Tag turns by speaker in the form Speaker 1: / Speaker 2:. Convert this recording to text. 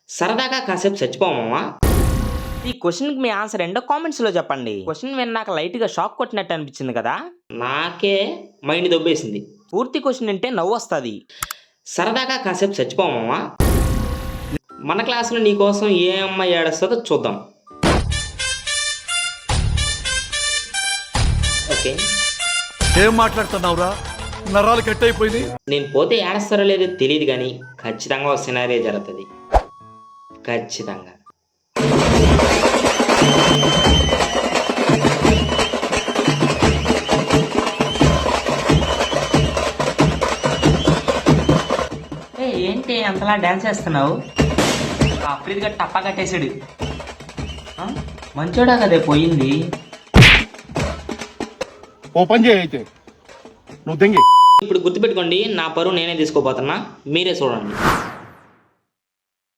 Speaker 1: సరదాగా కాసేపు చచ్చిపోమామా?
Speaker 2: ఈ క్వశ్చన్కి మీ ఆన్సర్ ఏంటో కామెంట్స్లో చెప్పండి. క్వశ్చన్ విన్నాక లైట్గా షాక్ కొట్టినట్టు అనిపించింది కదా?
Speaker 1: నాకే మైండ్ దొబ్బేసింది.
Speaker 2: పూర్తి క్వశ్చన్ వింటే నవ్వు వస్తుంది.
Speaker 1: సరదాగా కాసేపు చచ్చిపోమామా? మన క్లాసులో నీకోసం ఏ అమ్మాయి ఏడుస్తుందో చూద్దాం. ఓకే,
Speaker 3: ఏం మాట్లాడుతున్నావురా? నరాలు కట్ అయిపోయింది.
Speaker 1: నేను పోతే ఏడుస్తారో లేదో తెలియదు కానీ ఖచ్చితంగా ఒక సినారియో జరుగుతుంది. ఖచ్చితంగా.
Speaker 2: ఏంటి అంతలా డాన్స్ చేస్తున్నావు? అప్రీతిగా టప్పా కట్టేసాడు. మంచోడా కదే పోయింది.
Speaker 3: ఓ పని చేయి అయితే, నువ్వు దెంగి.
Speaker 1: ఇప్పుడు గుర్తుపెట్టుకోండి, నా పరువు నేనే తీసుకోబోతున్నా, మీరే చూడండి.